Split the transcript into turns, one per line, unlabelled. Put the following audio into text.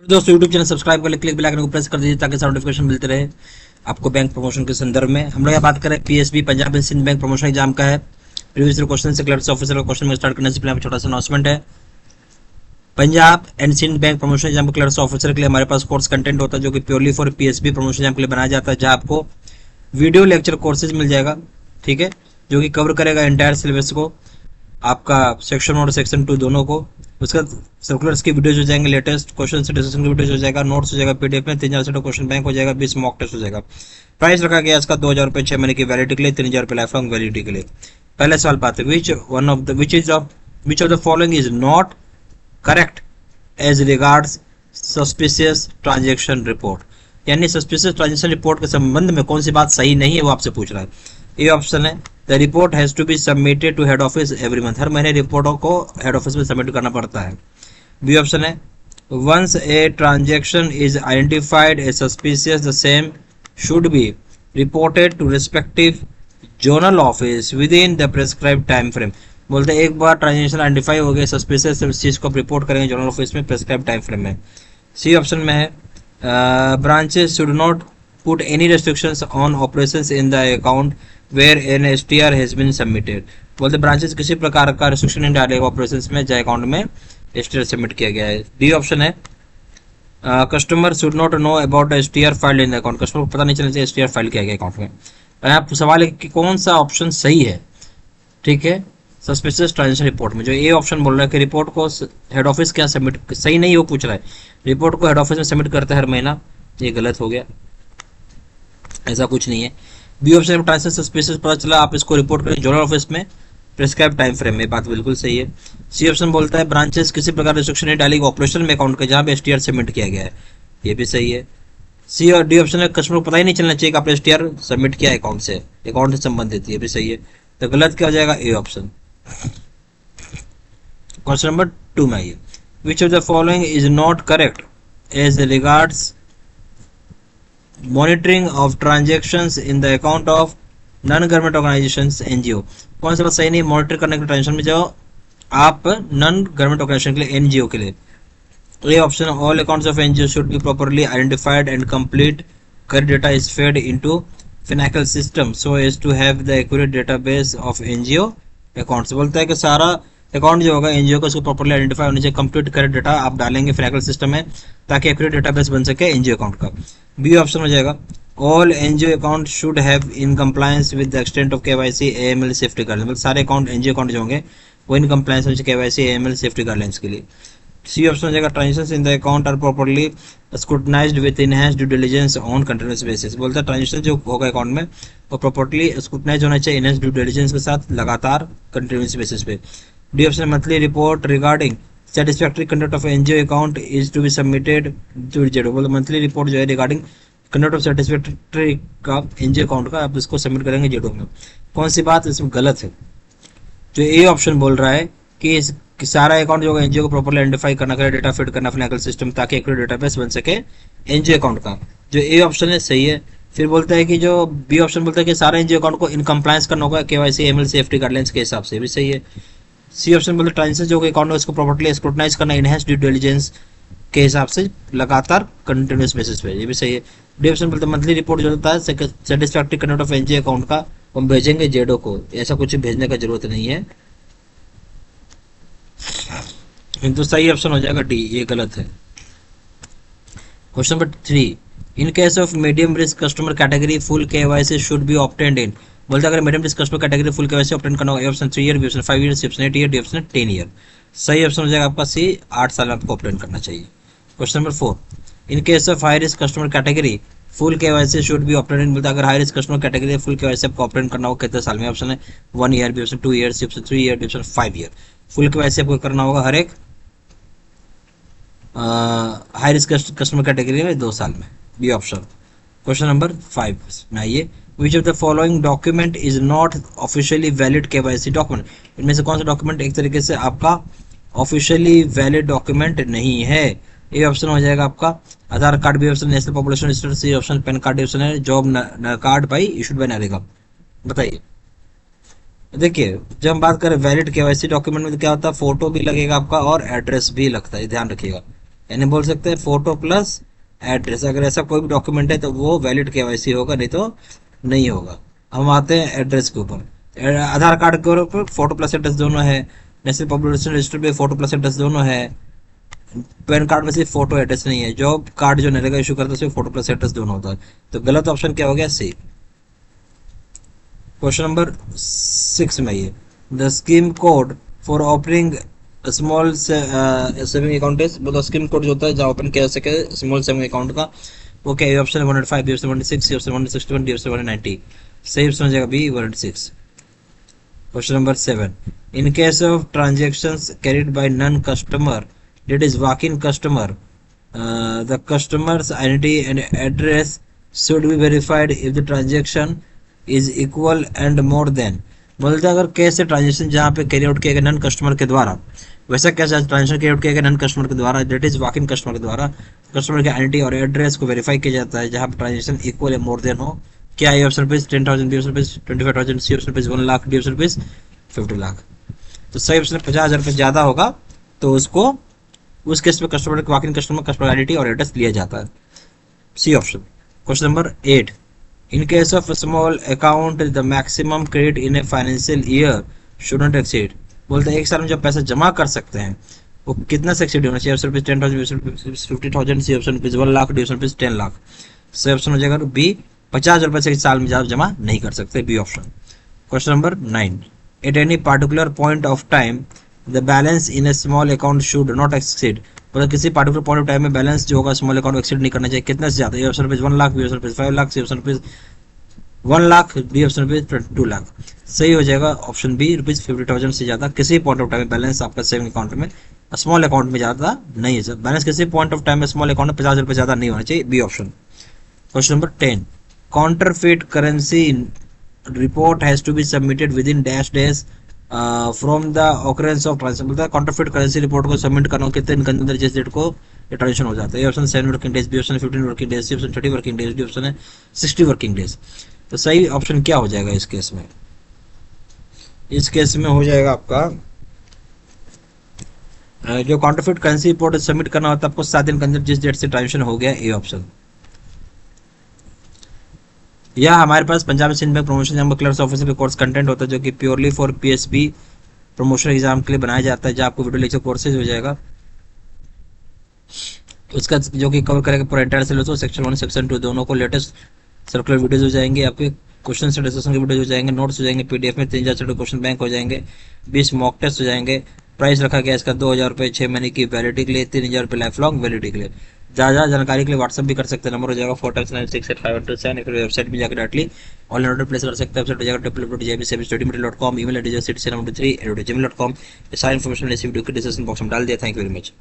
दोस्तों YouTube channel subscribe कर ले, क्लिक बेल आइकन को प्रेस कर दीजिए ताकि सारे नोटिफिकेशन मिलते रहे आपको बैंक प्रमोशन के संदर्भ में। हम लोग यहाँ बात करें PSB Punjab and Sind bank promotion exam का है। प्रीवियस क्वेश्चन से क्लर्क ऑफिसर का क्वेश्चन में स्टार्ट करने से पहले छोटा सा अनाउंसमेंट है। Punjab and Sind bank promotion exam के क्लर्क ऑफिसर के लिए हमारे पास कोर्स कंटेंट होता है जो कि purely for PSB promotion exam के लिए बनाया जाता है, जहाँ आपको वीडियो लेक्चर कोर्सेज मिल जाएगा, ठीक है, जो कि कवर करेगा एंटायर सिलेबस को, आपका सेक्शन 1 और सेक्शन 2 दोनों को। उसका सर्कुलर्स की वीडियोज हो जाएंगे, लेटेस्ट क्वेश्चन से डिस्कशन की वीडियोज हो जाएगा, नोट्स हो जाएगा पीडीएफ में, 3000 से क्वेश्चन बैंक हो जाएगा, 20 मॉक टेस्ट हो जाएगा। प्राइस रखा गया इसका 2000 रुपये 6 महीने की वैलिडिटी के लिए, 3000 रुपये लाइफ लॉन्ग वैलिडिटी के लिए। पहले सवाल पाते which of the following is not correct as regards suspicious transaction report, यानी सस्पिशियस ट्रांजेक्शन रिपोर्ट के संबंध में कौन सी बात सही नहीं है वो आपसे पूछ रहा है। ये ऑप्शन है the report has to be submitted to head office every month, हर महीने रिपोर्टों को हेड ऑफिस में सबमिट करना पड़ता है। बी ऑप्शन है once a transaction is identified as suspicious the same should be reported to respective zonal office within the prescribe time frame. बोलते हैं एक बार ट्रांजेक्शन आइडेंटिफाई हो गया सस्पिशियस, इस चीज को आप रिपोर्ट करेंगे जोनल ऑफिस में प्रेस्क्राइब टाइम फ्रेम में। सी ऑप्शन में है branches should not put any restrictions on operations in the account where an STR has been submitted. बोलते ब्रांचेस किसी प्रकार का रेस्ट्रिक्शन नहीं डालेगा ऑपरेशंस में जहाँ अकाउंट में एसटीआर सबमिट किया गया है। डी ऑप्शन है customer should not know about STR filed in the account, customer को पता नहीं चलना चाहिए एसटीआर फाइल किया गया अकाउंट में। यहाँ सवाल है कि कौन सा ऑप्शन सही है, ठीक है, सस्पिशियस ट्रांजेक्शन रिपोर्ट में। जो ए ऑप्शन बोल रहा है कि रिपोर्ट को हेड ऑफिस क्या सबमिट, सही नहीं वो पूछ रहा है, रिपोर्ट को हेड ऑफिस में सबमिट करता है हर महीना, ये गलत हो गया, ऐसा कुछ नहीं है। बी ऑप्शन में ट्रांजेक्शन सस्पिशियस पता चला आप इसको रिपोर्ट करें जोनल ऑफिस में प्रेस्क्राइब टाइम फ्रेम में, बात बिल्कुल सही है। सी ऑप्शन बोलता है ब्रांचेस किसी प्रकार रिस्ट्रिक्शन नहीं डालेगी ऑपरेशन में अकाउंट के जहां पे एसटीआर सबमिट किया गया है, ये भी सही है। सी और डी ऑप्शन है कस्टमर को पता ही नहीं चलना चाहिए कि आपने एसटीआर सबमिट किया अकाउंट से संबंधित, ये भी सही है। तो गलत क्या हो जाएगा, ए ऑप्शन। क्वेश्चन नंबर 2 में आइए, which of the following is not correct as regards monitoring of transactions in the account of non government organisations NGO. कौन सा बात सही नहीं मॉनिटर करने के ट्रांजेक्शन में, जो आप नॉन गवर्नमेंट ऑर्गेनाइजेशन के लिए एनजीओ के लिए। A option all accounts of NGO should be properly identified and complete कर data is fed into Finacle system so as to have the accurate database of NGO accounts. बोलता है कि सारा account जो होगा एनजीओ का उसको प्रॉपर्ली आइडेंटिफाई होने चाहिए, कंप्लीट कर डेटा आप डालेंगे फिनेकल सिस्टम में ताकि एक्यूरेट डेटाबेस बन सके एनजीओ अकाउंट का। बी ऑप्शन हो जाएगा all NGO account should have in compliance with the extent of KYC AML safety guidelines, मतलब सारे अकाउंट एनजीओ अकाउंट जो होंगे वो इन कंप्लायंस होने चाहिए केवाईसी एएमएल सेफ्टी गाइडलाइंस के लिए। सी ऑप्शन हो जाएगा transactions in the account are properly scrutinised with enhanced due diligence on continuous basis. बोलता है ट्रांजेक्शन जो होगा अकाउंट में वो प्रॉपर्ली स्क्रूटनाइज होना चाहिए इनहैंस्ड ड्यू डिलिजेंस के साथ लगातार कंटीन्यूअस बेसिस पे। D option monthly report regarding satisfactory conduct of NGO account is to be submitted to JDO। बोलो मंथली रिपोर्ट जो है रिगार्डिंग कंडक्ट ऑफ सेटिस्फैक्टरी का एनजीओ अकाउंट का आप इसको सबमिट करेंगे जेडो में। कौन सी बात इसमें गलत है, जो ए ऑप्शन बोल रहा है कि सारा अकाउंट जो एनजीओ को प्रॉपर्ली आइडेंटिफाई करना करे डेटा फिट करना फिनेकल सिस्टम ताकि एक्यूरेट डेटाबेस बन सके एनजीओ अकाउंट का, जो ए ऑप्शन है सही है। फिर बोलता है कि जो बी ऑप्शन बोलता है कि सारा एनजीओ अकाउंट को इन कंप्लायंस करना होगा केवाईसी एएमएल सेफ्टी गाइडलाइंस के हिसाब से, भी सही है। सी ऑप्शन बोलते ट्रांजेक्शन जो अकाउंट है उसको प्रॉपर्ली स्क्रूटनाइज करना इनहैंस्ड ड्यू डिलिजेंस के हिसाब से लगातार कंटिन्यूअस बेसिस पे, ये भी सही है। डी ऑप्शन बोलते मंथली रिपोर्ट जो होता है satisfactory conduct of NGO account का हम भेजेंगे जेडो को, ऐसा कुछ भेजने का जरूरत नहीं है, तो सही ऑप्शन हो जाएगा डी, ये गलत है। Question number 3, in case of medium risk customer category full KYC should be obtained in. बोलते अगर medium risk customer category full KYC obtain करना होगा, option 3 year, B option 5 year, C option 8 year, D option 10 year. सही option हो जाएगा आपका सी, 8 साल में आपको ऑब्टेन करना चाहिए। Question number 4, in case of high risk customer category full KYC should be obtain in. बोलता अगर high risk customer category full KYC आपको ऑब्टेन करना होगा कितने साल में, ऑप्शन है 1 year, B option 2 year, C option 3 year, D option 5 year. Full KYC आपको करना होगा हर एक हाई रिस्क कस्टमर कैटेगरी में 2 साल में, बी ऑप्शन। क्वेश्चन नंबर 5 में आइए, which of the following document is not officially valid KYC document. इनमें से कौन सा डॉक्यूमेंट एक तरीके से आपका ऑफिशियली वैलिड डॉक्यूमेंट नहीं है। ए ऑप्शन हो जाएगा आपका Aadhaar card, B option national population register, C option PAN card, D option है job card by issued by NREGA. बताइए, देखिए जब हम बात करें वैलिड केवाईसी डॉक्यूमेंट में तो क्या होता है, फोटो भी लगेगा आपका और एड्रेस भी लगता है, ध्यान रखिएगा। यानी बोल सकते हैं फोटो प्लस एड्रेस। अगर ऐसा कोई भी डॉक्यूमेंट है तो वो वैलिड केवाईसी होगा, नहीं तो नहीं होगा। हम आते हैं एड्रेस के ऊपर। आधार कार्ड के ऊपर फोटो प्लस एड्रेस दोनों है, नेशनल पॉपुलेशन रजिस्टर पे फोटो प्लस एड्रेस दोनों है, पैन कार्ड में सिर्फ फोटो एड्रेस नहीं है, जॉब कार्ड जो नरेगा इशू करता है उसमें फोटो प्लस एड्रेस दोनों होता है। तो गलत ऑप्शन क्या हो गया? सी। क्वेश्चन नंबर 6 में ये the scheme code for opening small saving account is, मतलब स्कीम कोड जो होता है जहाँ ओपन किया जा सके स्मॉल सेविंग अकाउंट का, वो क्या है? Option 105, B option 106, C option 161, D option 190। सही ऑप्शन हो जाएगा B 106। Question number 7 in case of transactions carried by non customer that is walk-in customer, the customer's identity and address should be verified if the transaction is equal and more than। बोलते अगर कैसे transaction जहाँ पे carry out किया गया non customer के द्वारा, वैसा कैसे ट्रांजेक्शन कैरी आउट किया गया नॉन कस्टमर के द्वारा, that is walk in customer के द्वारा, कस्टमर की आइडेंटिटी और एड्रेस को वेरीफाई किया जाता है जहाँ पे ट्रांजेक्शन इक्वल या मोर देन हो। क्या है ऑप्शन पे? 10,000, बी ऑप्शन पे 25,000, सी ऑप्शन पे 1 लाख, डी ऑप्शन पे 50 लाख। तो सही ऑप्शन 50,000 रुपये ज्यादा होगा तो उसको उस केस में customer walk in customer identity और एड्रेस लिया जाता है। C option. Question number 8 in case of small account the maximum credit in a financial year should not exceed. बोलते हैं एक साल में जब पैसा जमा कर सकते हैं वो कितना से एक्सीड होना चाहिए? ऑप्शन पे 10,000, 50,000, सी ऑप्शन पे 1 लाख, डी ऑप्शन पे 10 लाख। सही ऑप्शन हो जाएगा बी 50,000 रुपए से एक साल में जमा नहीं कर सकते, B option. Question number 9 at any particular point of time the balance in a small account should not exceed. मतलब किसी पार्टिकुलर पॉइंट ऑफ टाइम में बैलेंस जो होगा स्मॉल अकाउंट एक्सीड नहीं करना चाहिए, कितना से ज्यादा? ए ऑप्शन पे 1 लाख, बी ऑप्शन पे 5 लाख, सी ऑप्शन पे 1 लाख, डी ऑप्शन पे 2 लाख। सही हो जाएगा ऑप्शन बी ₹50,000 से ज्यादा किसी पॉइंट ऑफ टाइम में बैलेंस आपका सेविंग अकाउंट में स्मॉल अकाउंट में ज्यादा नहीं है सर। बैलेंस किसी पॉइंट ऑफ टाइम में स्मॉल अकाउंट में 50,000 रुपये ज्यादा नहीं होना चाहिए, B option. Question number 10 counterfeit currency report has to be submitted within dash dash from the occurrence of transaction. बोलता है काउंटरफेट करेंसी रिपोर्ट को सबमिट करना कितने दिन के अंदर जिस डेट को ये ट्रांजेक्शन हो जाता है। Option 7 working days, B option 15 working days, C option 30 working days, D option है 60 वर्किंग डेज। तो सही ऑप्शन क्या हो जाएगा इस केस में? इस केस में हो जाएगा आपका जो काउंटरफेट करेंसी रिपोर्ट सबमिट करना होता है आपको 7 दिन के अंदर जिस डेट से ट्रांजेक्शन हो गया, ए ऑप्शन। यह हमारे पास Punjab Sind bank promotion exam clerks officer का कोर्स कंटेंट होता है जो कि purely for PSB promotion exam के लिए बनाया जाता है, जहाँ आपको वीडियो लेक्चर कोर्सेज हो जाएगा उसका जो कि कवर करेगा पूरा इंटायर सिलेबस। सेक्शन 1 सेक्शन 2 दोनों को लेटेस्ट सर्कुलर वीडियोज हो जाएंगे, आपके क्वेश्चन से डिस्कशन के वीडियो हो जाएंगे, नोट्स हो जाएंगे पीडीएफ में, 3,000 से क्वेश्चन बैंक हो जाएंगे, 20 मॉक टेस्ट हो जाएंगे। प्राइस रखा गया इसका 2,000 रुपये 6 महीने की वैलिडिटी के लिए, 3,000 रुपये लाइफ लॉन्ग वैलिडिटी के लिए। ज़्यादा जानकारी के लिए व्हाट्सअप भी कर सकते हैं, नंबर हो जाएगा 469685127। फिर वेबसाइट में जाकर डायरेक्टली ऑनलाइन ऑर्डर प्लेस कर सकते हैं। वेबसाइट हो जाएगा www.jbstudymaterial.com, ईमेल एड्रेस 67823@gmail.com। ये सारी इन्फॉर्मेशन इस वीडियो के डिस्क्रिप्शन बॉक्स में डाल दिया। Thank you very much.